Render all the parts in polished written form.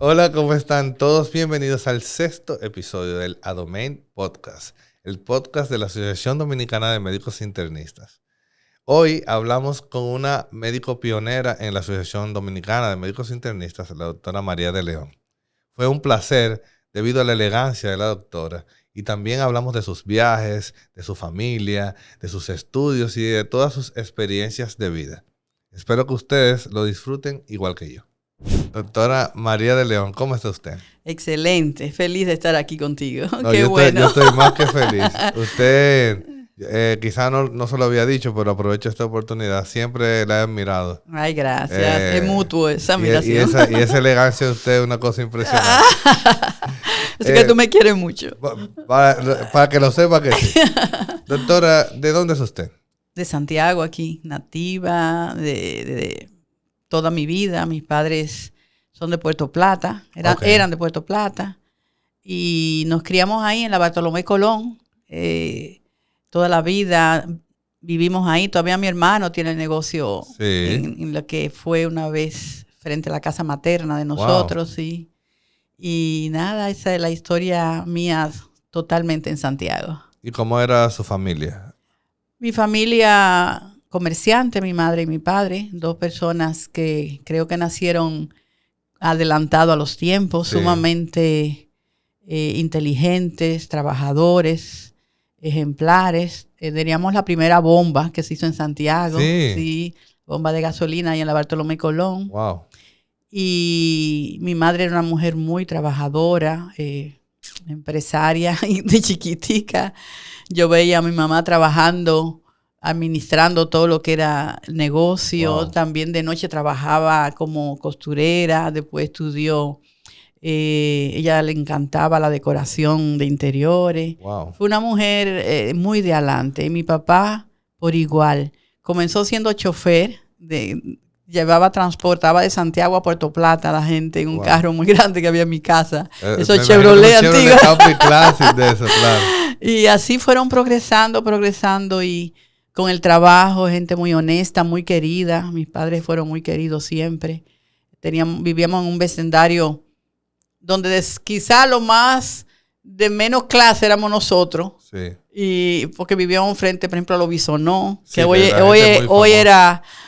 Hola, ¿cómo están todos? Bienvenidos al 6º episodio del ADOMEIN Podcast, el podcast de la Asociación Dominicana de Médicos Internistas. Hoy hablamos con una médico pionera en la Asociación Dominicana de Médicos Internistas, la doctora María de León. Fue un placer debido a la elegancia de la doctora y también hablamos de sus viajes, de su familia, de sus estudios y de todas sus experiencias de vida. Espero que ustedes lo disfruten igual que yo. Doctora María de León, ¿cómo está usted? Excelente, feliz de estar aquí contigo. No, Qué bueno. Yo estoy más que feliz. Usted quizá no se lo había dicho, pero aprovecho esta oportunidad. Siempre la he admirado. Ay, gracias. Es mutuo esa admiración. Y esa elegancia de usted es una cosa impresionante. Es que tú me quieres mucho. Para que lo sepa que sí. Doctora, ¿de dónde es usted? De Santiago aquí, nativa, de toda mi vida. Mis padres son de Puerto Plata, eran de Puerto Plata. Y nos criamos ahí en la Bartolomé Colón. Toda la vida vivimos ahí. Todavía mi hermano tiene el negocio en lo que fue una vez frente a la casa materna de nosotros. Wow. Sí. Y nada, esa es la historia mía totalmente en Santiago. ¿Y cómo era su familia? Mi familia comerciante, mi madre y mi padre, dos personas que creo que nacieron adelantado a los tiempos, sumamente inteligentes, trabajadores, ejemplares. Teníamos la primera bomba que se hizo en Santiago, bomba de gasolina ahí en la Bartolomé Colón. Wow. Y mi madre era una mujer muy trabajadora, empresaria de chiquitica. Yo veía a mi mamá trabajando, administrando todo lo que era el negocio. Wow. También de noche trabajaba como costurera, después estudió. Ella le encantaba la decoración de interiores. Wow. Fue una mujer muy de adelante. Y mi papá, por igual, comenzó siendo chofer, transportaba de Santiago a Puerto Plata a la gente en un carro muy grande que había en mi casa. Esos Chevrolet antiguos. De eso, claro. Y así fueron progresando y con el trabajo, gente muy honesta, muy querida. Mis padres fueron muy queridos siempre. Vivíamos en un vecindario donde quizá lo más de menos clase éramos nosotros. Sí. Y porque vivíamos frente, por ejemplo, a los Bisonó, que sí,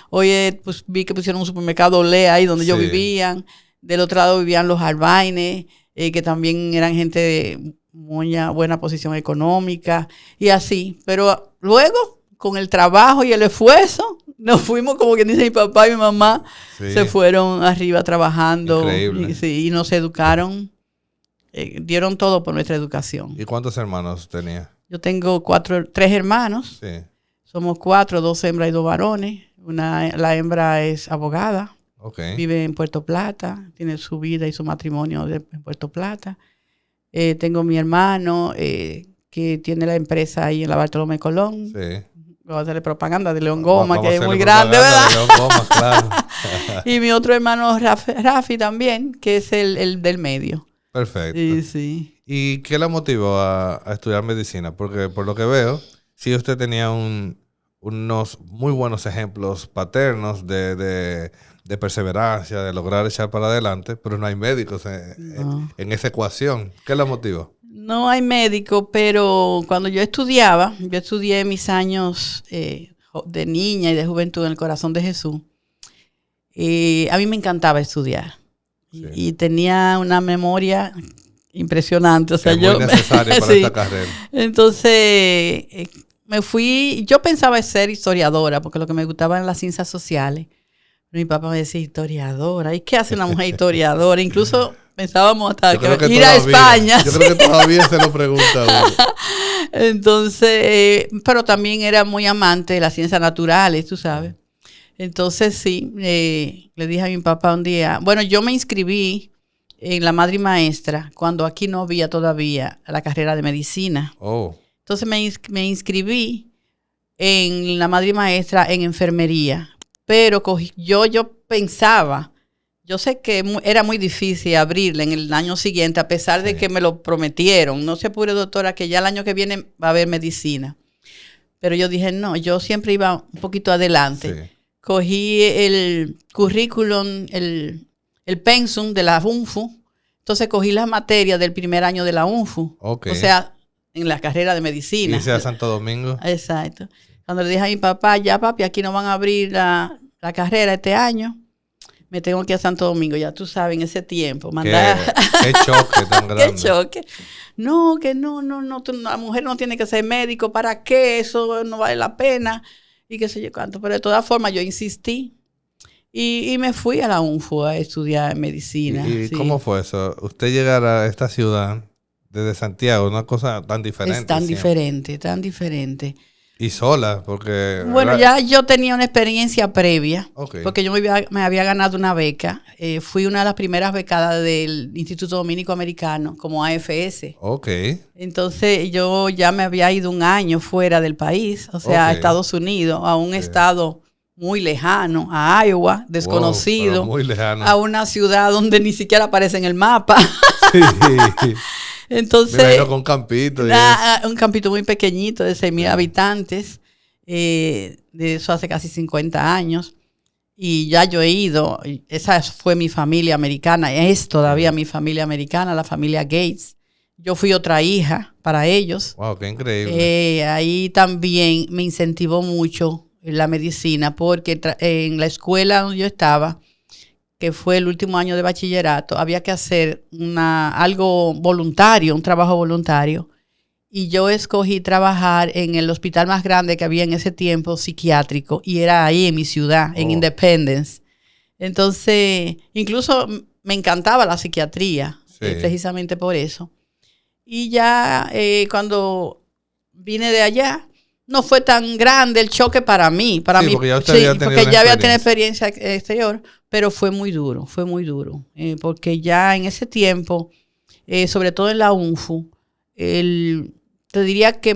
hoy pues, vi que pusieron un supermercado Olé ahí donde ellos vivían. Del otro lado vivían los Albaines, que también eran gente de muy buena posición económica y así. Pero luego, con el trabajo y el esfuerzo, nos fuimos, como quien dice, mi papá y mi mamá se fueron arriba trabajando. Increíble. Y nos educaron, dieron todo por nuestra educación. ¿Y cuántos hermanos tenía? Yo tengo 3 hermanos. Sí. Somos 4, 2 hembras y 2 varones. La hembra es abogada. Okay. Vive en Puerto Plata. Tiene su vida y su matrimonio en Puerto Plata. Tengo mi hermano que tiene la empresa ahí en la Bartolomé Colón. Sí. Voy a hacerle propaganda de León Goma, que es muy grande, ¿verdad? De León Goma, claro. Y mi otro hermano, Rafi también, que es el del medio. Perfecto. Sí. ¿Y qué la motivó a estudiar medicina? Porque por lo que veo, sí usted tenía unos muy buenos ejemplos paternos de perseverancia, de lograr echar para adelante, pero no hay médicos en esa ecuación. ¿Qué la motivó? No hay médico, pero cuando yo estudié mis años de niña y de juventud en el Corazón de Jesús. A mí me encantaba estudiar. Sí. Y tenía una memoria impresionante. O sea, es muy necesaria para esta carrera. Entonces, yo pensaba ser historiadora, porque lo que me gustaba eran las ciencias sociales. Mi papá me decía, historiadora. ¿Y qué hace una mujer historiadora? Incluso pensábamos hasta ir a España. Yo creo que todavía se lo pregunta. Entonces, pero también era muy amante de las ciencias naturales, tú sabes. Entonces, sí, le dije a mi papá un día, bueno, yo me inscribí en la Madre y Maestra cuando aquí no había todavía la carrera de medicina. Oh. Entonces me inscribí en la Madre y Maestra en enfermería, pero yo pensaba, yo sé que era muy difícil abrirla en el año siguiente, a pesar de que me lo prometieron. No se apure, doctora, que ya el año que viene va a haber medicina. Pero yo dije, no, yo siempre iba un poquito adelante. Sí. Cogí el currículum, el pensum de la UNFU Entonces cogí las materias del primer año de la UNFU. Okay. O sea, en la carrera de medicina. ¿Y sea Santo Domingo? Exacto. Cuando le dije a mi papá, ya papi, aquí no van a abrir la carrera este año, me tengo que ir a Santo Domingo. Ya tú sabes, en ese tiempo. Qué choque tan grande. Qué choque. No, que no, la mujer no tiene que ser médico. ¿Para qué? Eso no vale la pena. Y qué sé yo cuánto. Pero de todas formas yo insistí. Y me fui a la UNFU a estudiar medicina. ¿Y sí. cómo fue eso? Usted llegar a esta ciudad desde Santiago, una cosa tan diferente. Es tan siempre. diferente, tan diferente. Y sola, porque... Bueno, ¿verdad? ya yo tenía una experiencia previa, Okay. porque yo me había ganado una beca. Fui una de las primeras becadas del Instituto Dominico Americano como AFS. Ok. Entonces yo ya me había ido un año fuera del país, o sea, a Estados Unidos, a un estado muy lejano, a Iowa, desconocido, Wow, muy lejano. a una ciudad donde ni siquiera aparece en el mapa. Sí. Entonces, Me imagino con un campito. un campito muy pequeñito de 6,000 habitantes, de eso hace casi 50 años. Y ya yo he ido, esa fue mi familia americana, es todavía mi familia americana, la familia Gates. Yo fui otra hija para ellos. Wow, qué increíble. Ahí también me incentivó mucho la medicina, porque en la escuela donde yo estaba, que fue el último año de bachillerato, había que hacer algo voluntario, un trabajo voluntario. Y yo escogí trabajar en el hospital más grande que había en ese tiempo, psiquiátrico, y era ahí en mi ciudad, en Independence. Entonces, incluso me encantaba la psiquiatría, precisamente por eso. Y ya cuando vine de allá, no fue tan grande el choque para mí. Para mí, porque ya usted había tenido experiencia exterior, pero fue muy duro, porque ya en ese tiempo, sobre todo en la UNFU, te diría que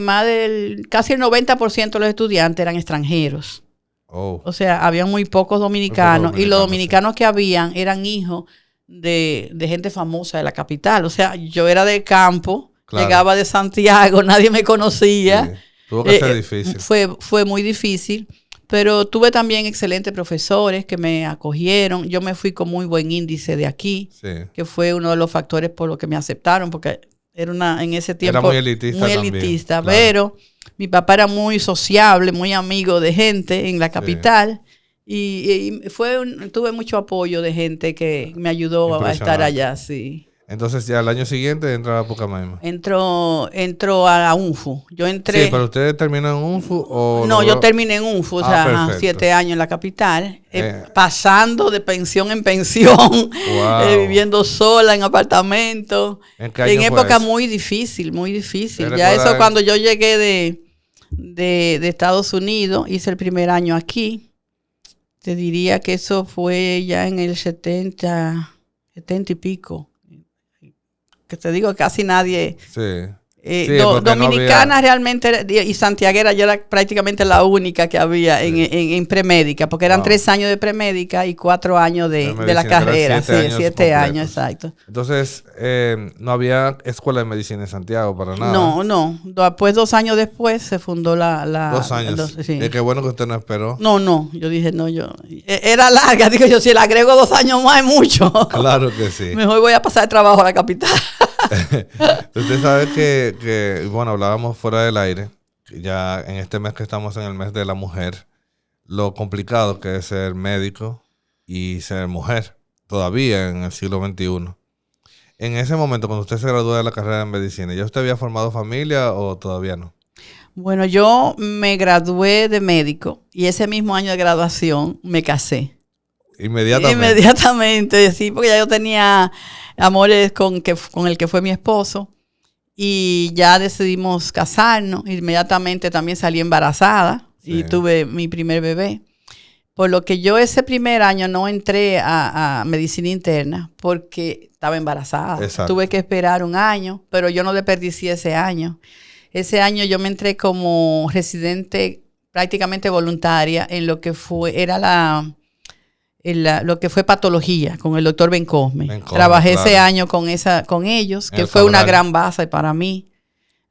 casi el 90% de los estudiantes eran extranjeros. O sea, había muy pocos dominicanos, y los dominicanos que habían eran hijos de gente famosa de la capital. O sea, yo era del campo, llegaba de Santiago, nadie me conocía. Sí. Tuvo que ser difícil. Fue muy difícil, pero tuve también excelentes profesores que me acogieron. Yo me fui con muy buen índice de aquí, que fue uno de los factores por los que me aceptaron, porque era en ese tiempo era muy elitista, pero mi papá era muy sociable, muy amigo de gente en la capital. Y tuve mucho apoyo de gente que me ayudó a estar allá, sí. Entonces ya el año siguiente entra a Pucamaima. Entró a la UNFU. Yo entré... Sí, pero ¿usted terminó en UNFU o...? No, yo terminé en UNFU, o sea, 7 años en la capital, pasando de pensión en pensión, viviendo sola en apartamento. ¿En qué año en época fue muy difícil, muy difícil. Ya eso cuando yo llegué de Estados Unidos, hice el primer año aquí. Te diría que eso fue ya en el 70 y pico. Que te digo, casi nadie. Dominicana no había... realmente, y santiaguera, yo era prácticamente la única que había en premédica, porque eran 3 años de premédica y 4 años de la carrera. 7 años, exacto. Entonces, no había escuela de medicina en Santiago para nada. No. Después, 2 años después, se fundó 2 años. Qué bueno que usted no esperó. No. Yo dije, era larga. Digo yo, si le agrego 2 años más, es mucho. Claro que sí. Mejor voy a pasar el trabajo a la capital. Usted sabe que, bueno, hablábamos fuera del aire, ya en este mes que estamos en el mes de la mujer, lo complicado que es ser médico y ser mujer, todavía en el siglo XXI. En ese momento, cuando usted se graduó de la carrera de medicina, ¿ya usted había formado familia o todavía no? Bueno, yo me gradué de médico y ese mismo año de graduación me casé. Inmediatamente, sí, porque ya yo tenía amores con el que fue mi esposo y ya decidimos casarnos. Inmediatamente también salí embarazada y tuve mi primer bebé. Por lo que yo ese primer año no entré a medicina interna porque estaba embarazada. Exacto. Tuve que esperar 1 año, pero yo no desperdicié ese año. Ese año yo me entré como residente prácticamente voluntaria en lo que lo que fue patología con el doctor Ben Cosme. Trabajé ese año con ellos, que fue una gran base para mí.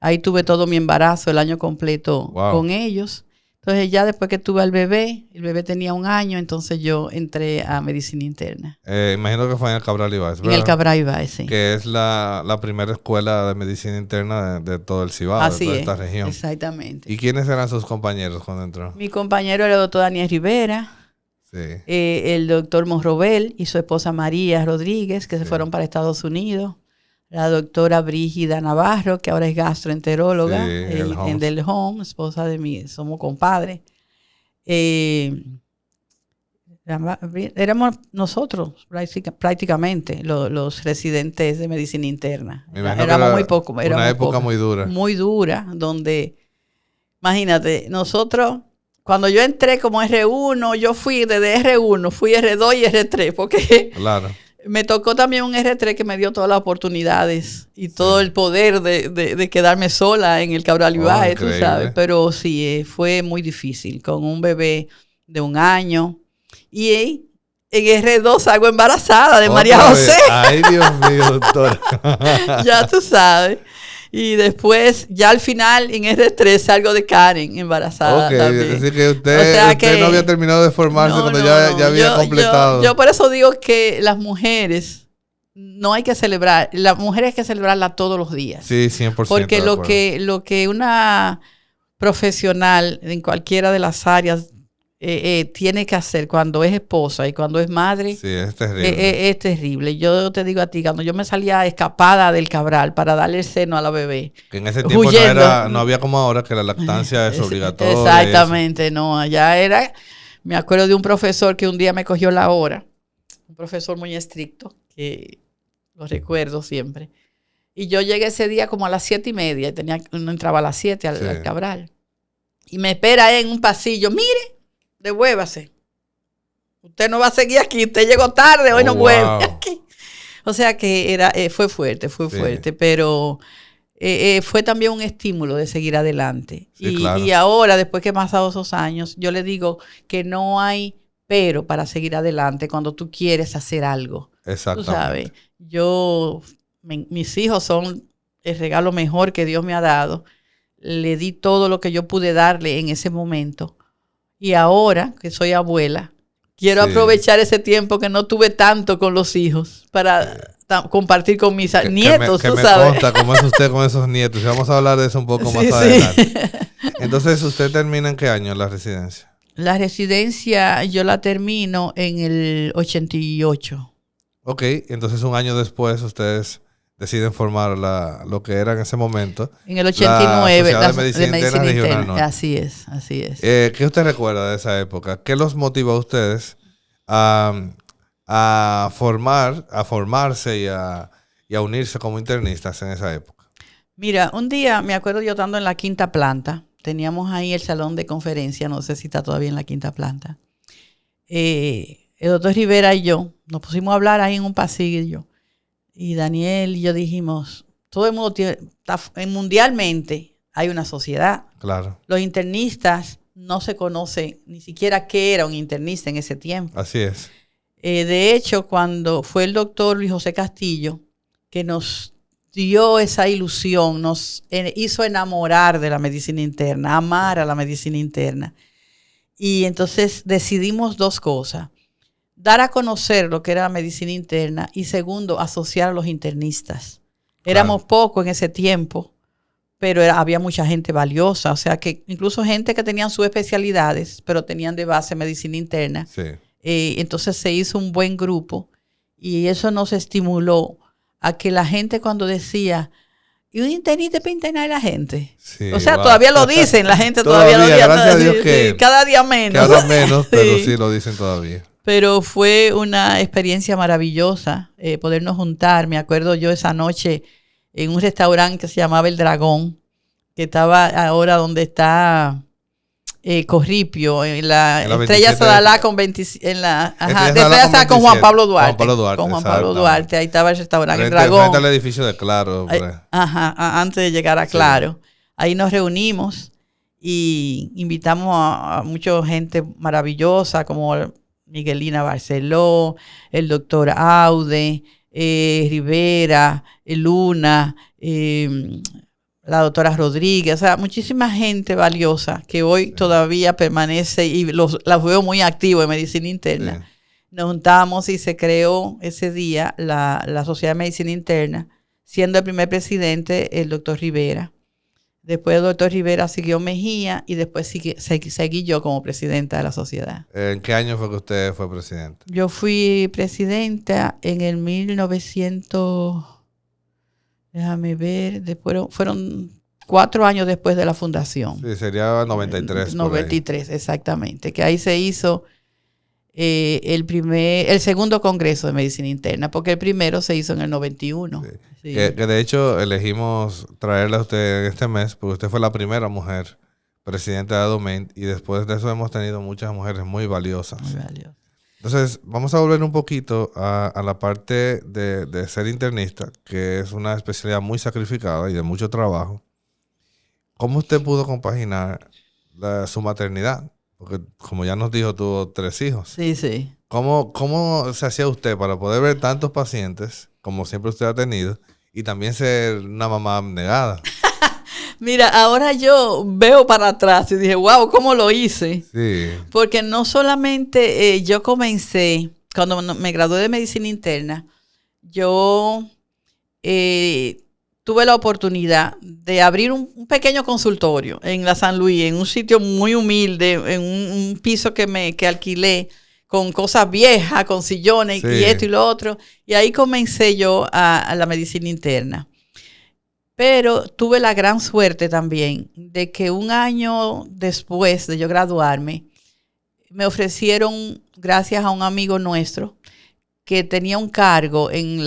Ahí tuve todo mi embarazo, el año completo con ellos. Entonces ya después que tuve al bebé, el bebé tenía 1 año, entonces yo entré a medicina interna. Imagino que fue en el Cabral Ibáez, ¿verdad? En el Cabral Ibáez, sí. Que es la primera escuela de medicina interna de todo el Cibao, Así de toda es, esta región. exactamente. ¿Y quiénes eran sus compañeros cuando entró? Mi compañero era el doctor Daniel Rivera, Sí. el doctor Monrobel y su esposa María Rodríguez, que se fueron para Estados Unidos. La doctora Brígida Navarro, que ahora es gastroenteróloga, en Del Home, esposa de mí, somos compadres. Éramos nosotros prácticamente los residentes de medicina interna. Éramos muy pocos. Una época muy dura. Muy dura, donde, imagínate, nosotros, cuando yo entré como R1, yo fui desde R1, fui R2 y R3, porque claro. Me tocó también un R3 que me dio todas las oportunidades y todo el poder de quedarme sola en el Cabral Ibáez, tú sabes. Pero sí, fue muy difícil con un bebé de 1 año. Y en R2 salgo embarazada de María José. Ay, Dios mío, doctora. Ya tú sabes. Y después, ya al final, en R3 salgo de Karen, embarazada también. Es decir, que usted no había terminado de formarse cuando ya había completado. Yo por eso digo que las mujeres no hay que celebrar. Las mujeres hay que celebrarlas todos los días. Sí, 100%. Porque lo que una profesional en cualquiera de las áreas tiene que hacer cuando es esposa y cuando es madre, sí, es terrible. Es terrible. Yo te digo a ti, cuando yo me salía escapada del Cabral para darle el seno a la bebé, que en ese tiempo no había como ahora que la lactancia es obligatoria. Exactamente, no, allá era. Me acuerdo de un profesor que un día me cogió la hora, un profesor muy estricto, que lo recuerdo siempre. Y yo llegué ese día como a las 7:30, uno entraba a las 7 al Cabral. Y me espera en un pasillo, mire, devuélvase. Usted no va a seguir aquí, usted llegó tarde, hoy no vuelve aquí. O sea que fue fuerte, pero fue también un estímulo de seguir adelante. Sí, claro. Y ahora, después que han pasado esos años, yo le digo que no hay pero para seguir adelante cuando tú quieres hacer algo. Exactamente. Tú sabes, mis hijos son el regalo mejor que Dios me ha dado. Le di todo lo que yo pude darle en ese momento. Y ahora que soy abuela, quiero aprovechar ese tiempo que no tuve tanto con los hijos para compartir con mis nietos, tú sabes. Me conta cómo es usted con esos nietos. Y vamos a hablar de eso un poco más adelante. Entonces, ¿usted termina en qué año la residencia? La residencia yo la termino en el 88. Ok, entonces 1 año después ustedes deciden formar lo que era en ese momento. En el 89, la Sociedad de Medicina Regional Norte. Así es, así es. ¿Qué usted recuerda de esa época? ¿Qué los motivó a ustedes a formarse y a unirse como internistas en esa época? Mira, un día me acuerdo yo estando en la 5ª planta. Teníamos ahí el salón de conferencia, no sé si está todavía en la 5ª planta. El doctor Rivera y yo nos pusimos a hablar ahí en un pasillo. Y Daniel y yo dijimos, todo el mundo mundialmente hay una sociedad. Claro. Los internistas no se conocen ni siquiera qué era un internista en ese tiempo. Así es. De hecho, cuando fue el doctor Luis José Castillo, que nos dio esa ilusión, nos hizo enamorar de la medicina interna, amar a la medicina interna. Y entonces decidimos 2 cosas. Dar a conocer lo que era la medicina interna y segundo, asociar a los internistas. Éramos pocos en ese tiempo, pero había mucha gente valiosa. O sea, que incluso gente que tenían sus especialidades, pero tenían de base medicina interna. Sí. Entonces se hizo un buen grupo y eso nos estimuló a que la gente cuando decía, ¿y un internista para internar a la gente? Sí, o sea, todavía lo dicen, la gente todavía lo dice. Gracias a Dios que cada día menos. Cada menos, pero sí lo dicen todavía. Pero fue una experiencia maravillosa podernos juntar. Me acuerdo yo esa noche en un restaurante que se llamaba El Dragón, que estaba ahora donde está Corripio, en la Estrella Sadalá con 25, en la Estrella Sadalá con Juan Pablo Duarte. Con Juan Pablo Duarte, ahí estaba el restaurante El Dragón. Frente al edificio de Claro. Antes de llegar a Claro. Ahí nos reunimos y invitamos a mucha gente maravillosa como Miguelina Barceló, el doctor Aude, Rivera, Luna, la doctora Rodríguez, o sea, muchísima gente valiosa que hoy todavía permanece y las veo muy activos en medicina interna. Sí. Nos juntamos y se creó ese día la Sociedad de Medicina Interna, siendo el primer presidente el doctor Rivera. Después el doctor Rivera siguió Mejía y después seguí yo como presidenta de la sociedad. ¿En qué año fue que usted fue presidenta? Yo fui presidenta en el 1900, déjame ver, fueron 4 años después de la fundación. Sí, sería 93. 93, exactamente, que ahí se hizo el segundo congreso de medicina interna, porque el primero se hizo en el 91. Sí. Sí. Que de hecho elegimos traerla a usted en este mes, porque usted fue la primera mujer presidenta de ADOMEIN, y después de eso hemos tenido muchas mujeres muy valiosas. Muy valiosas. Entonces, vamos a volver un poquito a la parte de ser internista, que es una especialidad muy sacrificada y de mucho trabajo. ¿Cómo usted pudo compaginar su maternidad? Porque, como ya nos dijo, tuvo 3 hijos. Sí, sí. ¿Cómo se hacía usted para poder ver tantos pacientes, como siempre usted ha tenido, y también ser una mamá abnegada? Mira, ahora yo veo para atrás y dije, wow, ¿cómo lo hice? Sí. Porque no solamente yo comencé, cuando me gradué de medicina interna, yo tuve la oportunidad de abrir un pequeño consultorio en la San Luis, en un sitio muy humilde, en un piso que alquilé, con cosas viejas, con sillones, sí, y esto y lo otro. Y ahí comencé yo a la medicina interna. Pero tuve la gran suerte también de que un año después de yo graduarme, me ofrecieron, gracias a un amigo nuestro, que tenía un cargo en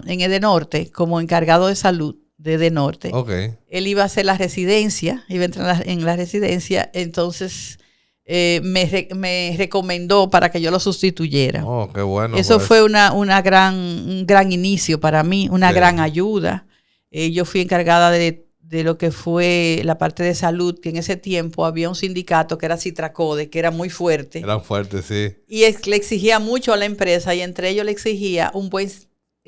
Edenorte como encargado de salud de Edenorte. Okay. Él iba a hacer la residencia, iba a entrar en la residencia, entonces me recomendó para que yo lo sustituyera. Oh, qué bueno. Eso pues fue un gran inicio para mí, una gran ayuda. Yo fui encargada de lo que fue la parte de salud, que en ese tiempo había un sindicato que era Citracode, que era muy fuerte. Eran fuertes, sí. Y le exigía mucho a la empresa, y entre ellos le exigía un buen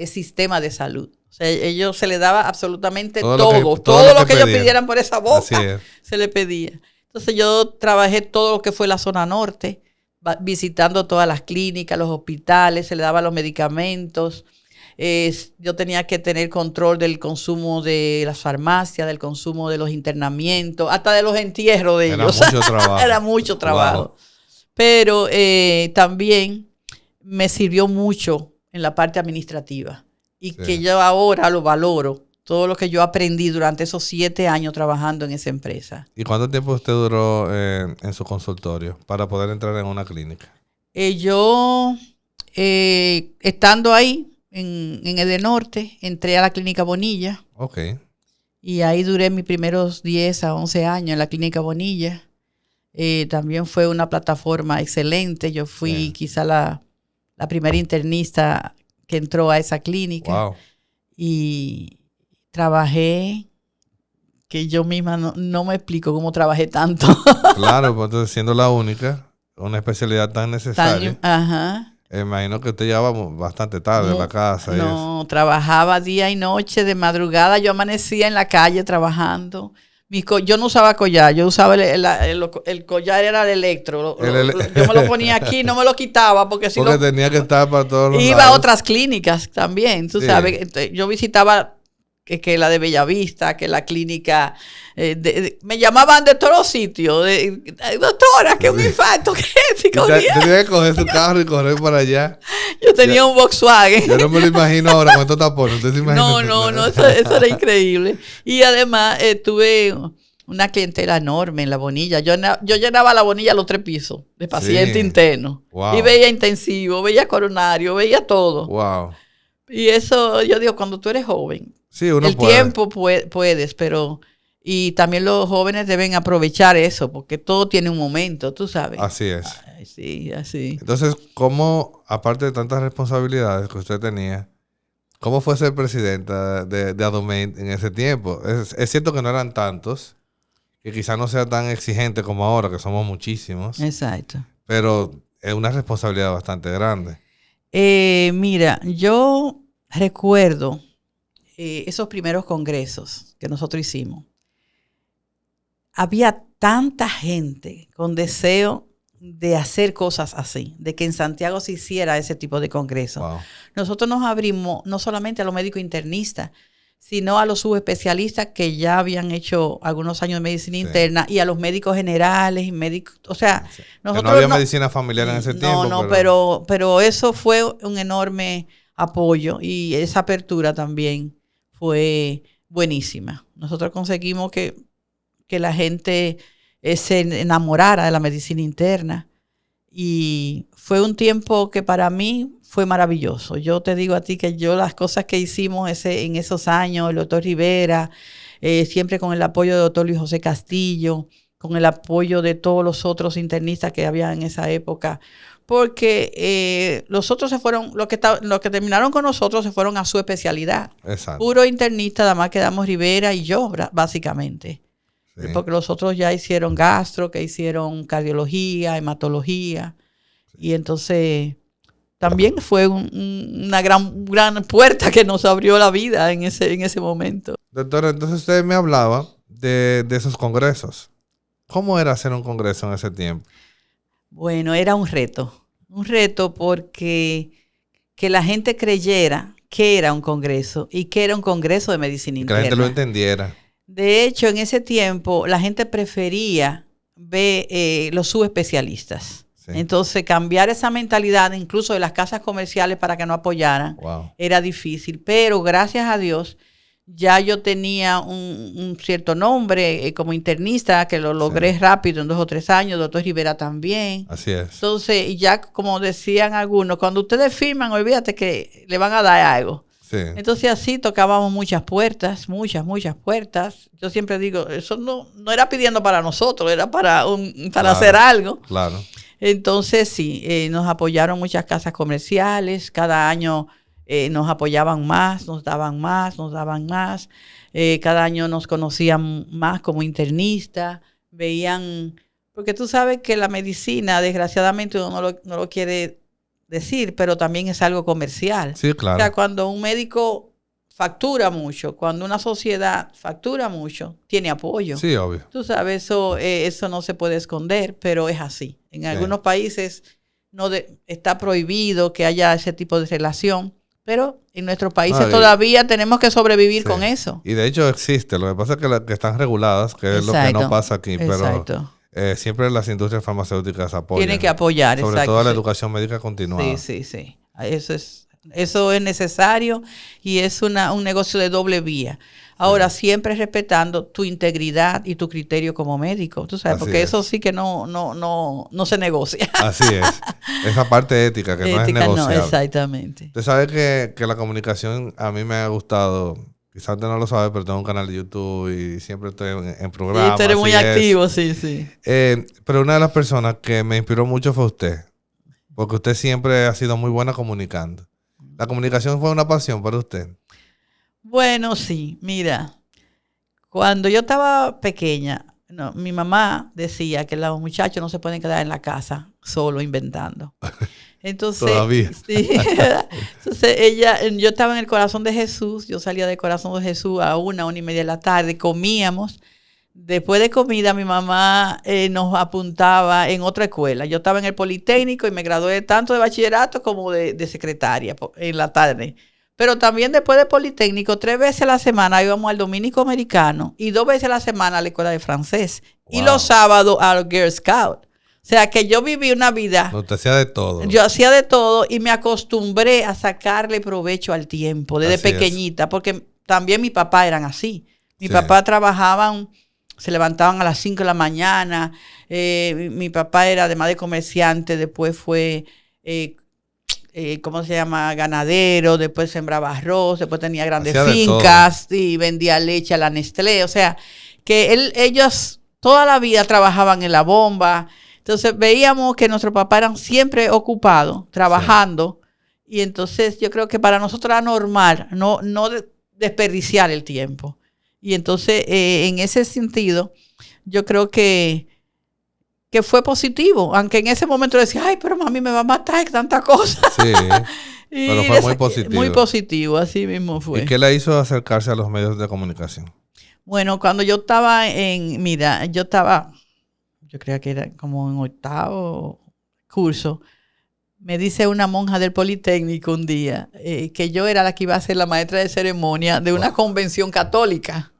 sistema de salud. O sea, ellos se le daba absolutamente todo lo que ellos pidieran por esa boca, se le pedía. Entonces yo trabajé todo lo que fue la zona norte, visitando todas las clínicas, los hospitales, se le daban los medicamentos. Yo tenía que tener control del consumo de las farmacias, del consumo de los internamientos, hasta de los entierros de ellos. Era mucho trabajo. Era mucho trabajo. Wow. Pero también me sirvió mucho en la parte administrativa, y que yo ahora lo valoro, todo lo que yo aprendí durante esos 7 años trabajando en esa empresa. ¿Y cuánto tiempo usted duró en su consultorio para poder entrar en una clínica? Yo, estando ahí, en Edenorte, entré a la clínica Bonilla. Ok. Y ahí duré mis primeros 10 a 11 años en la clínica Bonilla. También fue una plataforma excelente. Yo fui quizá la primera internista que entró a esa clínica. Wow. Y trabajé, que yo misma no me explico cómo trabajé tanto. Claro, pues entonces, siendo la única, una especialidad tan necesaria. Ajá. Imagino que usted llegaba bastante tarde a la casa. No, trabajaba día y noche, de madrugada. Yo amanecía en la calle trabajando. Yo no usaba collar, yo usaba el collar, era el electro. Yo me lo ponía aquí, no me lo quitaba porque si porque tenía que estar para todos los Iba lados. a otras clínicas también, tú sabes. Yo visitaba que la de Bellavista, que la clínica, me llamaban de todos los sitios, doctora, que un infarto, que tenía que coger su carro y correr para allá. Yo tenía un Volkswagen. Yo no me lo imagino ahora con estos tapones. ¿Usted se imagina? No, eso era increíble. Y además tuve una clientela enorme en la Bonilla. Yo llenaba la Bonilla a los 3 pisos de paciente interno. Wow. Y veía intensivo, veía coronario, veía todo. Wow. Y eso, yo digo, cuando tú eres joven, el tiempo puedes, pero... Y también los jóvenes deben aprovechar eso, porque todo tiene un momento, tú sabes. Así es. Ay, sí, así. Entonces, ¿cómo, aparte de tantas responsabilidades que usted tenía, cómo fue ser presidenta de ADOMEIN en ese tiempo? Es cierto que no eran tantos, que quizás no sea tan exigente como ahora, que somos muchísimos. Exacto. Pero es una responsabilidad bastante grande. Mira, yo recuerdo esos primeros congresos que nosotros hicimos. había tanta gente con deseo de hacer cosas así, de que en Santiago se hiciera ese tipo de congreso. Wow. Nosotros nos abrimos no solamente a los médicos internistas, sino a los subespecialistas que ya habían hecho algunos años de medicina interna y a los médicos generales y médicos, o sea, nosotros no había medicina familiar en ese tiempo. No, pero eso fue un enorme apoyo y esa apertura también fue buenísima. Nosotros conseguimos que la gente se enamorara de la medicina interna y fue un tiempo que para mí fue maravilloso. Yo te digo a ti que yo las cosas que hicimos en esos años, el doctor Rivera, siempre con el apoyo del doctor Luis José Castillo, con el apoyo de todos los otros internistas que había en esa época, porque los otros se fueron, los que terminaron con nosotros se fueron a su especialidad. Exacto. Puro internista, nada más quedamos Rivera y yo, básicamente. Sí. Porque los otros ya hicieron gastro, que hicieron cardiología, hematología. Y entonces también fue una gran puerta que nos abrió la vida en ese momento. Doctora, entonces usted me hablaba de esos congresos. ¿Cómo era hacer un congreso en ese tiempo? Bueno, era un reto porque que la gente creyera que era un congreso y que era un congreso de medicina interna. Que la gente lo entendiera. De hecho, en ese tiempo la gente prefería ver los subespecialistas. Sí. Entonces, cambiar esa mentalidad incluso de las casas comerciales para que no apoyaran era difícil. Pero gracias a Dios, ya yo tenía un cierto nombre como internista que lo logré rápido en 2 o 3 años. Doctor Rivera también. Así es. Entonces, ya como decían algunos, cuando ustedes firman, olvídate que le van a dar algo. Sí. Entonces así tocábamos muchas puertas. Yo siempre digo, eso no era pidiendo para nosotros, era para hacer algo. Claro. Entonces sí, nos apoyaron muchas casas comerciales, cada año nos apoyaban más, nos daban más. Cada año nos conocían más como internistas, veían, porque tú sabes que la medicina, desgraciadamente uno no lo quiere decir, pero también es algo comercial. Sí, claro. O sea, cuando un médico factura mucho, cuando una sociedad factura mucho, tiene apoyo. Sí, obvio. Tú sabes, eso no se puede esconder, pero es así. En algunos países está prohibido que haya ese tipo de relación, pero en nuestros países todavía tenemos que sobrevivir con eso. Y de hecho existe, lo que pasa es que están reguladas, que es lo que no pasa aquí, pero siempre las industrias farmacéuticas apoyan. Tienen que apoyar, sobre todo la educación médica continuada. Sí. Eso es necesario y es un negocio de doble vía. Ahora, siempre respetando tu integridad y tu criterio como médico, tú sabes, porque eso sí que no se negocia. Así es. Esa parte ética que no es negociable. No, exactamente. Usted sabe que la comunicación a mí me ha gustado. Quizás usted no lo sabe, pero tengo un canal de YouTube y siempre estoy en programas. Sí, usted eres muy activo, sí. Pero una de las personas que me inspiró mucho fue usted, porque usted siempre ha sido muy buena comunicando. ¿La comunicación fue una pasión para usted? Bueno, sí. Mira, cuando yo estaba pequeña, mi mamá decía que los muchachos no se pueden quedar en la casa solo inventando. Entonces, todavía. Sí, entonces yo estaba en el Corazón de Jesús, yo salía del Corazón de Jesús a 1:30 de la tarde, comíamos. Después de comida, mi mamá nos apuntaba en otra escuela. Yo estaba en el Politécnico y me gradué tanto de bachillerato como de secretaria en la tarde. Pero también después del Politécnico, 3 veces a la semana íbamos al Dominico Americano y 2 veces a la semana a la escuela de francés. Wow. Y los sábados a los Girl Scouts. O sea, que yo viví una vida. Usted hacía de todo. Yo hacía de todo y me acostumbré a sacarle provecho al tiempo desde pequeñita, porque también mi papá eran así. Mi papá trabajaban, se levantaban a las 5 de la mañana. Mi papá era además de comerciante, después fue, ¿cómo se llama? Ganadero, después sembraba arroz, después tenía grandes fincas y vendía leche a la Nestlé. O sea, que ellos toda la vida trabajaban en la bomba. Entonces veíamos que nuestros papás eran siempre ocupados, trabajando, y entonces yo creo que para nosotros era normal no desperdiciar el tiempo. Y entonces en ese sentido yo creo que fue positivo, aunque en ese momento decía, ay, pero mami me va a matar tanta cosa. Sí, pero fue muy positivo. Muy positivo, así mismo fue. ¿Y qué le hizo acercarse a los medios de comunicación? Bueno, cuando yo estaba yo creía que era como en 8º curso, me dice una monja del Politécnico un día que yo era la que iba a ser la maestra de ceremonia de una convención católica.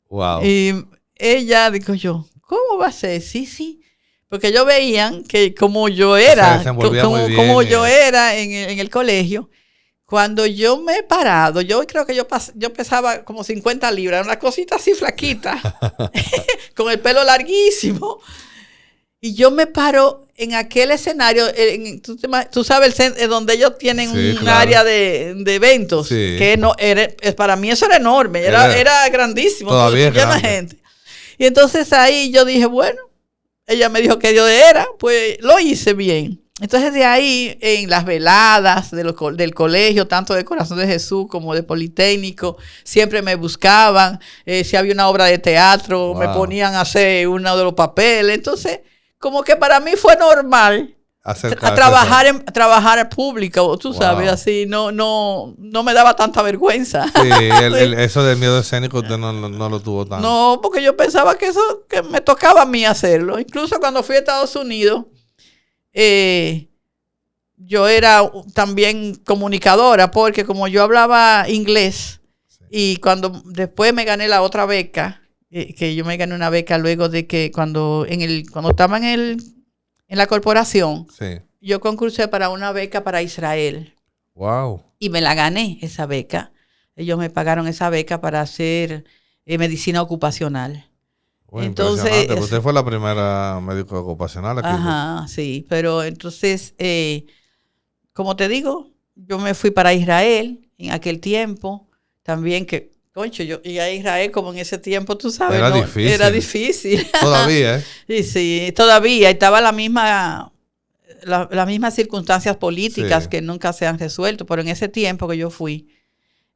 Wow. Y ella, digo yo, ¿cómo va a ser? Sí. Porque ellos veían que como yo era, como yo era en el colegio, cuando yo me he parado, yo creo que yo pesaba como 50 libras, una cosita así flaquita, con el pelo larguísimo. Y yo me paro en aquel escenario, tú sabes, donde ellos tienen un área de eventos, que para mí eso era enorme, era grandísimo, todavía es lleno de gente. Y entonces ahí yo dije, bueno, ella me dijo que yo era, pues lo hice bien. Entonces de ahí, en las veladas del colegio, tanto de Corazón de Jesús como de Politécnico, siempre me buscaban. Si había una obra de teatro, me ponían a hacer uno de los papeles. Entonces, como que para mí fue normal trabajar público, tú sabes, así, no me daba tanta vergüenza. Sí, eso del miedo escénico usted no lo tuvo tanto. No, porque yo pensaba que me tocaba a mí hacerlo. Incluso cuando fui a Estados Unidos, yo era también comunicadora, porque como yo hablaba inglés, y cuando después me gané la otra beca, que yo me gané una beca luego de que cuando estaba en la corporación, yo concursé para una beca para Israel. Wow. Y me la gané, esa beca. Ellos me pagaron esa beca para hacer medicina ocupacional. Entonces, usted fue la primera médico ocupacional aquí. Ajá, sí. Pero entonces, como te digo, yo me fui para Israel en aquel tiempo. También que, concho, yo iba a Israel como en ese tiempo, tú sabes, era difícil. Todavía, Sí, todavía. Estaba las mismas circunstancias políticas que nunca se han resuelto. Pero en ese tiempo que yo fui,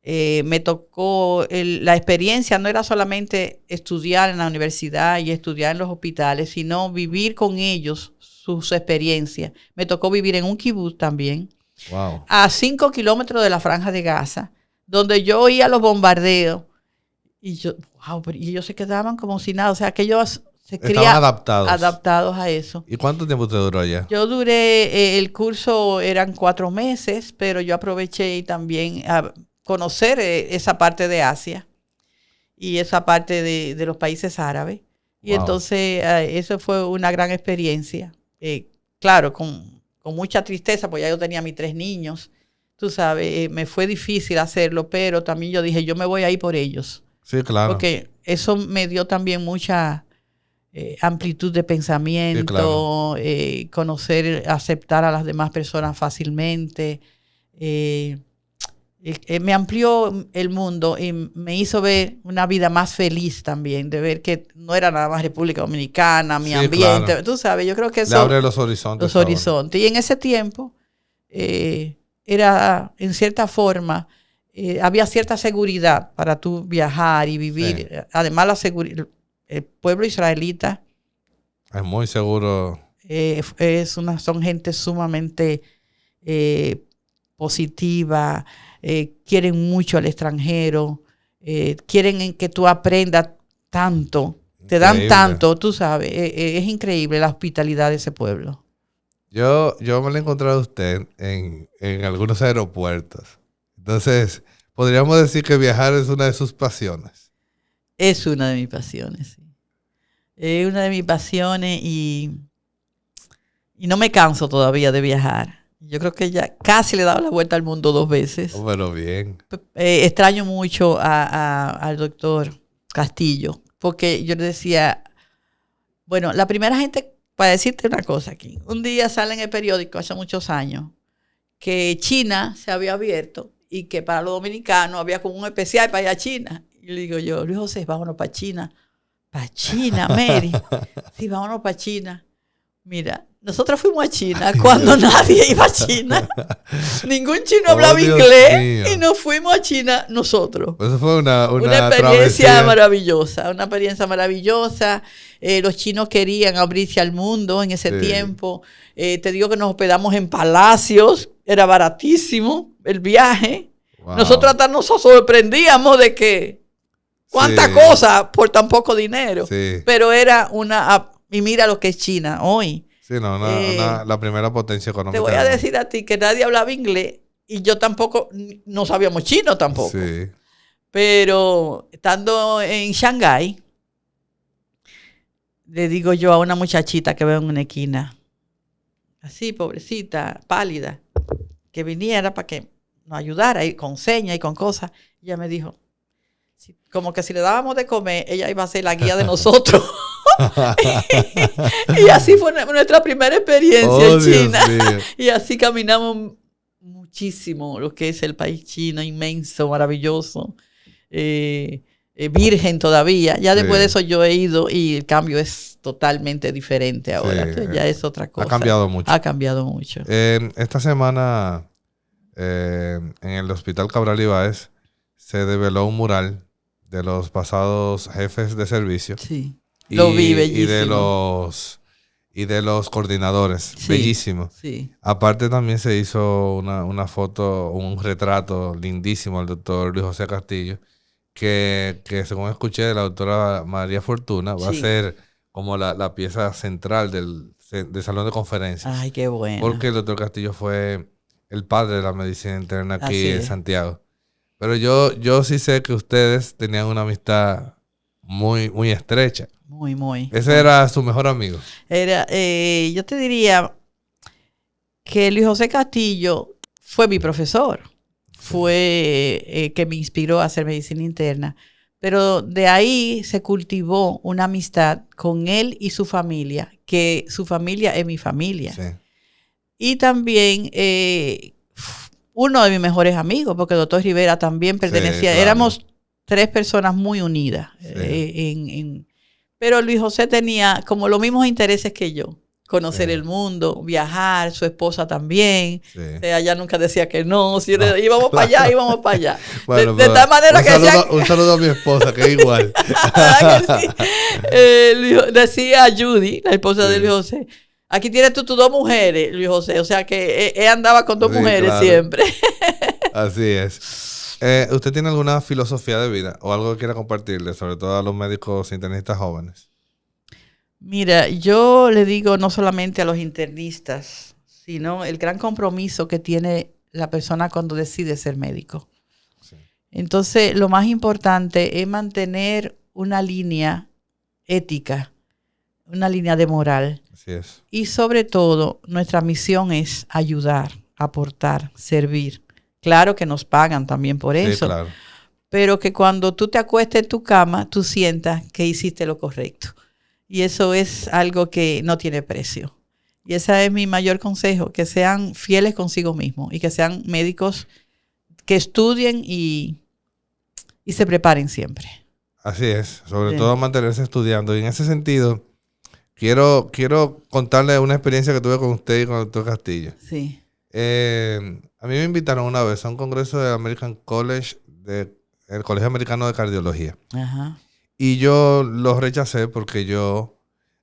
me tocó la experiencia. No era solamente estudiar en la universidad y estudiar en los hospitales, sino vivir con ellos sus experiencias. Me tocó vivir en un kibutz también, a 5 kilómetros de la Franja de Gaza, donde yo oía los bombardeos y ellos se quedaban como si nada. O sea, que ellos estaban adaptados a eso. ¿Y cuánto tiempo usted duró allá? Yo duré, el curso eran 4 meses, pero yo aproveché también a conocer esa parte de Asia y esa parte de los países árabes. Y entonces eso fue una gran experiencia. Claro, con mucha tristeza, porque ya yo tenía mis 3 niños. Tú sabes, me fue difícil hacerlo, pero también yo dije, yo me voy a ir por ellos. Sí, claro. Porque eso me dio también mucha amplitud de pensamiento, conocer, aceptar a las demás personas fácilmente. Me amplió el mundo y me hizo ver una vida más feliz también, de ver que no era nada más República Dominicana, mi ambiente. Claro. Tú sabes, yo creo que eso... Le abre los horizontes. Y en ese tiempo... era, en cierta forma, había cierta seguridad para tú viajar y vivir. Sí. Además, el pueblo israelita es muy seguro. Son gente sumamente positiva, quieren mucho al extranjero, quieren que tú aprendas tanto, te dan tanto, tú sabes. Es increíble la hospitalidad de ese pueblo. Yo me lo he encontrado a usted en algunos aeropuertos. Entonces, podríamos decir que viajar es una de sus pasiones. Es una de mis pasiones, sí. Es una de mis pasiones y no me canso todavía de viajar. Yo creo que ya casi le he dado la vuelta al mundo 2 veces. Oh, pero bien. Extraño mucho al doctor Castillo, porque yo le decía, bueno, la primera gente... Para decirte una cosa aquí, un día sale en el periódico hace muchos años que China se había abierto y que para los dominicanos había como un especial para ir a China. Y le digo yo, Luis José, vámonos para China. ¿Para China, Mary? Sí, vámonos para China. Mira, nosotros fuimos a China cuando nadie iba a China. Ningún chino hablaba inglés y nos fuimos a China nosotros. Eso fue una experiencia maravillosa, una experiencia maravillosa. Los chinos querían abrirse al mundo en ese tiempo. Te digo que nos hospedamos en palacios, era baratísimo el viaje. Wow. Nosotros hasta nos sorprendíamos de que cuánta cosa por tan poco dinero. Sí. Pero era y mira lo que es China hoy. Sí, no, la primera potencia económica. Te voy a decir a ti que nadie hablaba inglés y yo tampoco, no sabíamos chino tampoco. Sí. Pero estando en Shanghái, le digo yo a una muchachita que veo en una esquina, así, pobrecita, pálida, que viniera para que nos ayudara y con señas y con cosas. Y ella me dijo, como que si le dábamos de comer, ella iba a ser la guía de nosotros. Y así fue nuestra primera experiencia en China. Y así caminamos muchísimo lo que es el país chino, inmenso, maravilloso, virgen todavía. Ya después de eso yo he ido y el cambio es totalmente diferente ahora. Sí, ya es otra cosa. Ha cambiado mucho. Ha cambiado mucho. Esta semana en el Hospital Cabral Ibáez se develó un mural de los pasados jefes de servicio. Sí. Lo vi, bellísimo. Y de los coordinadores. Sí, bellísimo. Sí. Aparte también se hizo una foto, un retrato lindísimo al doctor Luis José Castillo, que según escuché de la doctora María Fortuna, va a ser como la pieza central del salón de conferencias. Ay, qué bueno. Porque el doctor Castillo fue el padre de la medicina interna aquí en Santiago. Pero yo sí sé que ustedes tenían una amistad muy, muy estrecha. Muy. Ese era su mejor amigo. Yo te diría que Luis José Castillo fue mi profesor. Sí. Fue que me inspiró a hacer medicina interna. Pero de ahí se cultivó una amistad con él y su familia, que su familia es mi familia. Sí. Y también uno de mis mejores amigos, porque el doctor Rivera también pertenecía. Sí, claro. Éramos 3 personas muy unidas. Sí. Pero Luis José tenía como los mismos intereses que yo. Conocer el mundo, viajar, su esposa también. Sí. O sea, ella nunca decía que no. Si íbamos para allá, íbamos para allá. Bueno, de tal manera un saludo a mi esposa, que es igual. Sí. Decía Judy, la esposa de Luis José, aquí tienes tú 2 mujeres, Luis José. O sea que él andaba con 2 mujeres siempre. Así es. ¿Usted tiene alguna filosofía de vida o algo que quiera compartirle, sobre todo a los médicos internistas jóvenes? Mira, yo le digo no solamente a los internistas, sino el gran compromiso que tiene la persona cuando decide ser médico. Sí. Entonces, lo más importante es mantener una línea ética, una línea de moral. Así es. Y sobre todo, nuestra misión es ayudar, aportar, servir. Claro que nos pagan también por eso, claro. Pero que cuando tú te acuestes en tu cama, tú sientas que hiciste lo correcto. Y eso es algo que no tiene precio. Y ese es mi mayor consejo, que sean fieles consigo mismos y que sean médicos que estudien y se preparen siempre. Así es, sobre todo mantenerse estudiando. Y en ese sentido, quiero contarle una experiencia que tuve con usted y con el doctor Castillo. Sí. A mí me invitaron una vez a un congreso del American College, el Colegio Americano de Cardiología. Ajá. Y yo lo rechacé porque yo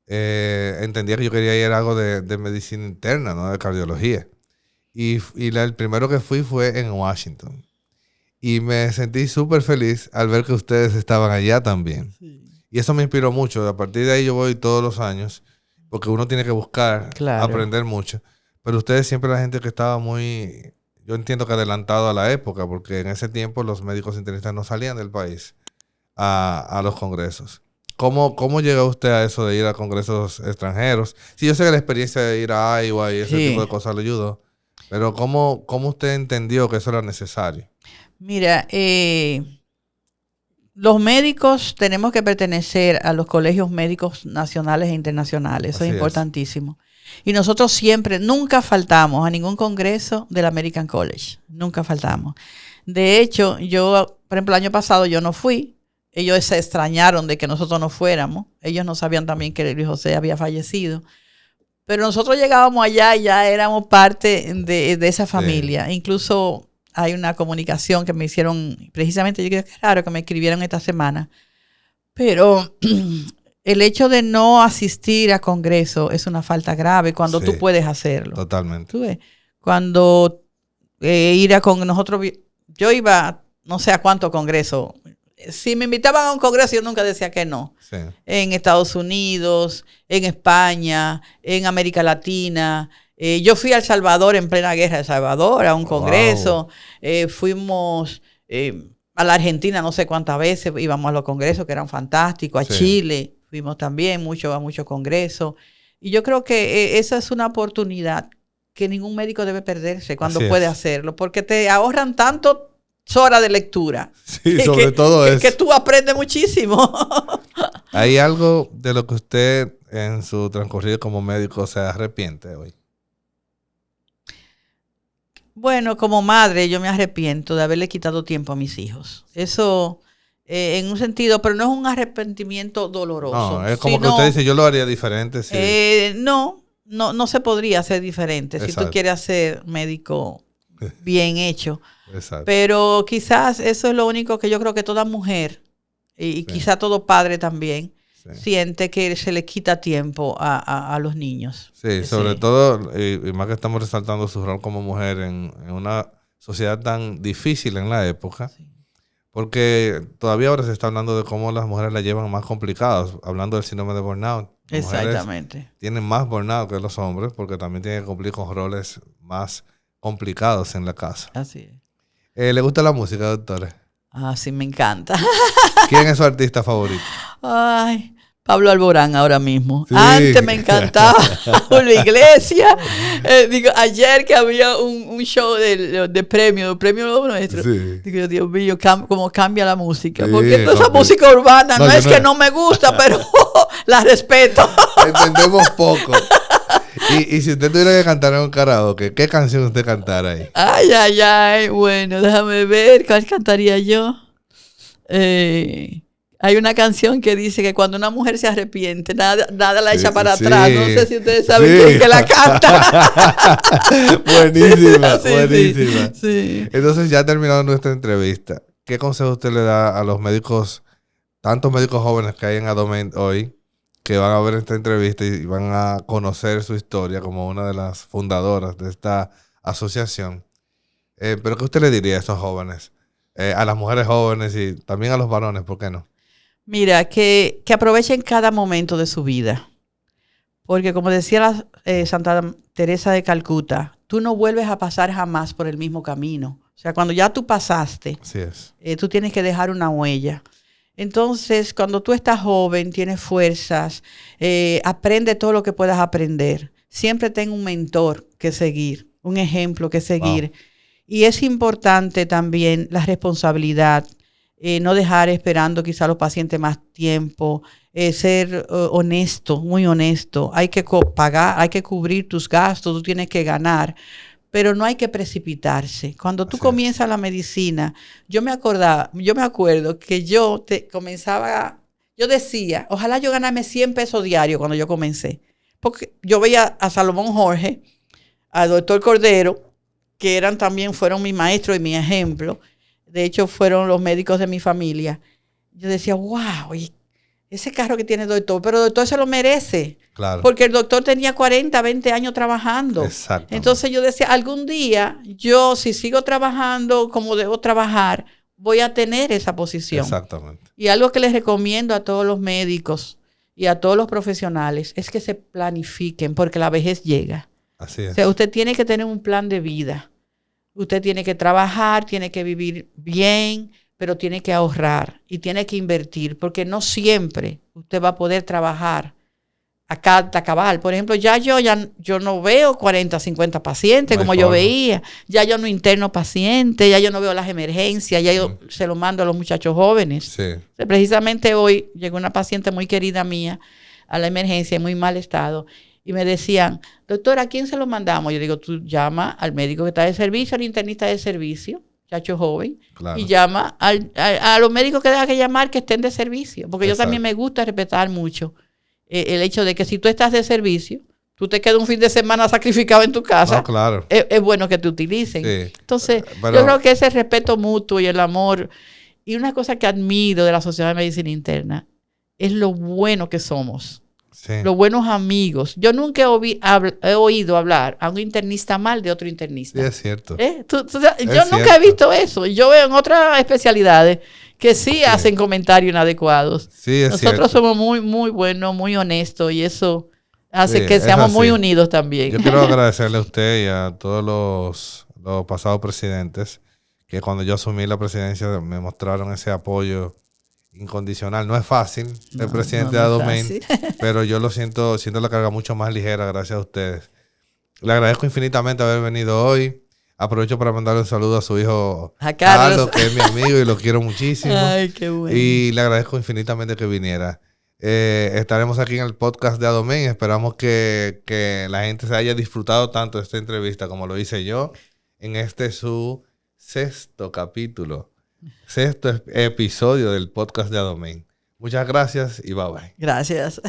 entendía que yo quería ir a algo de medicina interna, no de cardiología. Y el primero que fui fue en Washington. Y me sentí súper feliz al ver que ustedes estaban allá también. Sí. Y eso me inspiró mucho. A partir de ahí yo voy todos los años, porque uno tiene que buscar, aprender mucho. Pero ustedes siempre la gente que estaba muy, yo entiendo que adelantado a la época, porque en ese tiempo los médicos internistas no salían del país a los congresos. ¿Cómo llega usted a eso de ir a congresos extranjeros? Sí, yo sé que la experiencia de ir a Iowa y ese tipo de cosas le ayudó, pero ¿cómo usted entendió que eso era necesario? Mira, los médicos tenemos que pertenecer a los colegios médicos nacionales e internacionales. Eso es importantísimo. Y nosotros siempre, nunca faltamos a ningún congreso del American College. Nunca faltamos. De hecho, yo, por ejemplo, el año pasado yo no fui. Ellos se extrañaron de que nosotros no fuéramos. Ellos no sabían también que Luis José había fallecido. Pero nosotros llegábamos allá y ya éramos parte de esa familia. Sí. Incluso hay una comunicación que me hicieron, precisamente yo creo que es raro que me escribieron esta semana. Pero el hecho de no asistir a congreso es una falta grave cuando tú puedes hacerlo. Totalmente. ¿Tú ves? Cuando ir a con nosotros, yo iba no sé a cuántos congresos si me invitaban a un congreso, yo nunca decía que no. Sí. En Estados Unidos, en España, en América Latina. Yo fui a El Salvador en plena guerra de El Salvador, a un congreso. Fuimos a la Argentina no sé cuántas veces, íbamos a los congresos que eran fantásticos. A Chile fuimos también a muchos congresos. Y yo creo que esa es una oportunidad que ningún médico debe perderse cuando puede hacerlo, porque te ahorran tantas horas de lectura. Sí, sobre todo eso. Que tú aprendes muchísimo. ¿Hay algo de lo que usted en su transcurrido como médico se arrepiente hoy? Bueno, como madre yo me arrepiento de haberle quitado tiempo a mis hijos. Eso en un sentido, pero no es un arrepentimiento doloroso. No, es como que usted dice, yo lo haría diferente. Sí. No se podría hacer diferente. Exacto. Si tú quieres hacer médico bien hecho. Exacto. Pero quizás eso es lo único que yo creo que toda mujer y quizás todo padre también siente que se le quita tiempo a los niños. Sí, sobre todo, y más que estamos resaltando su rol como mujer en una sociedad tan difícil en la época. Sí. Porque todavía ahora se está hablando de cómo las mujeres la llevan más complicadas, hablando del síndrome de burnout. Las Exactamente. Tienen más burnout que los hombres porque también tienen que cumplir con roles más complicados en la casa. Así es. ¿Le gusta la música, doctora? Ah, sí, me encanta. ¿Quién es su artista favorito? Ay, Pablo Alborán ahora mismo. Sí. Antes me encantaba Julio Iglesias. Ayer que había un show de premio nuestro. Sí. Digo, Dios mío, cómo cambia la música. Sí, porque toda esa música urbana no es que no me gusta, pero la respeto. Entendemos poco. Y si usted tuviera que cantar en un karaoke, ¿qué canción usted cantara ahí? Ay. Bueno, déjame ver. ¿Cuál cantaría yo? Hay una canción que dice que cuando una mujer se arrepiente, nada la echa para atrás. No sé si ustedes saben quién que la canta. Buenísima. Sí. Entonces, ya terminando nuestra entrevista, ¿qué consejo usted le da a los médicos, tantos médicos jóvenes que hay en ADOMEN hoy, que van a ver esta entrevista y van a conocer su historia como una de las fundadoras de esta asociación? ¿Pero qué usted le diría a esos jóvenes? A las mujeres jóvenes y también a los varones, ¿por qué no? Mira, que aprovechen cada momento de su vida. Porque como decía Santa Teresa de Calcuta, tú no vuelves a pasar jamás por el mismo camino. O sea, cuando ya tú pasaste, así es. Tú tienes que dejar una huella. Entonces, cuando tú estás joven, tienes fuerzas, aprende todo lo que puedas aprender. Siempre ten un mentor que seguir, un ejemplo que seguir. Wow. Y es importante también la responsabilidad, no dejar esperando quizá a los pacientes más tiempo, ser honesto, muy honesto. Hay que pagar, hay que cubrir tus gastos, tú tienes que ganar, pero no hay que precipitarse. Cuando tú comienzas la medicina, yo me acuerdo que yo decía, ojalá yo ganarme 100 pesos diarios cuando yo comencé. Porque yo veía a Salomón Jorge, al doctor Cordero, que fueron mi maestro y mi ejemplo. De hecho, fueron los médicos de mi familia. Yo decía, wow, ese carro que tiene el doctor, pero el doctor se lo merece. Claro. Porque el doctor tenía 40, 20 años trabajando. Exacto. Entonces yo decía, algún día, yo si sigo trabajando como debo trabajar, voy a tener esa posición. Exactamente. Y algo que les recomiendo a todos los médicos y a todos los profesionales es que se planifiquen, porque la vejez llega. Así es. O sea, usted tiene que tener un plan de vida. Usted tiene que trabajar, tiene que vivir bien, pero tiene que ahorrar y tiene que invertir, porque no siempre usted va a poder trabajar hasta cabal. Por ejemplo, yo no veo 40, 50 pacientes como yo veía. Ya yo no interno pacientes, ya yo no veo las emergencias, ya yo se lo mando a los muchachos jóvenes. Sí. Precisamente hoy llegó una paciente muy querida mía a la emergencia en muy mal estado. Y me decían, doctora, ¿a quién se lo mandamos? Yo digo, tú llama al médico que está de servicio, al internista de servicio, muchacho joven, claro. Y llama a los médicos que tengan que llamar que estén de servicio. Porque yo también me gusta respetar mucho el hecho de que si tú estás de servicio, tú te quedas un fin de semana sacrificado en tu casa. No, claro. Es bueno que te utilicen. Sí. Entonces, yo creo que ese respeto mutuo y el amor, y una cosa que admiro de la Sociedad de Medicina Interna, es lo bueno que somos. Sí. los buenos amigos. Yo nunca he oído hablar a un internista mal de otro internista. Sí, es cierto. Yo nunca he visto eso. Yo veo en otras especialidades que sí hacen comentarios inadecuados. Sí, es Nosotros cierto. somos muy, muy buenos, muy honestos y eso hace Sí, que es seamos muy así. unidos también. Yo quiero agradecerle a usted y a todos los pasados presidentes que cuando yo asumí la presidencia me mostraron ese apoyo incondicional. No es fácil ser presidente de es Adomain, fácil. pero yo siento la carga mucho más ligera gracias a ustedes. Le agradezco infinitamente haber venido hoy. Aprovecho para mandarle un saludo a su hijo A Carlos. que es mi amigo y lo quiero muchísimo. Ay, qué bueno. Y le agradezco infinitamente que viniera. Estaremos aquí en el podcast de Adomain. Esperamos que la gente se haya disfrutado tanto de esta entrevista como lo hice yo en su sexto episodio del podcast de Adomain. Muchas gracias y bye bye. Gracias.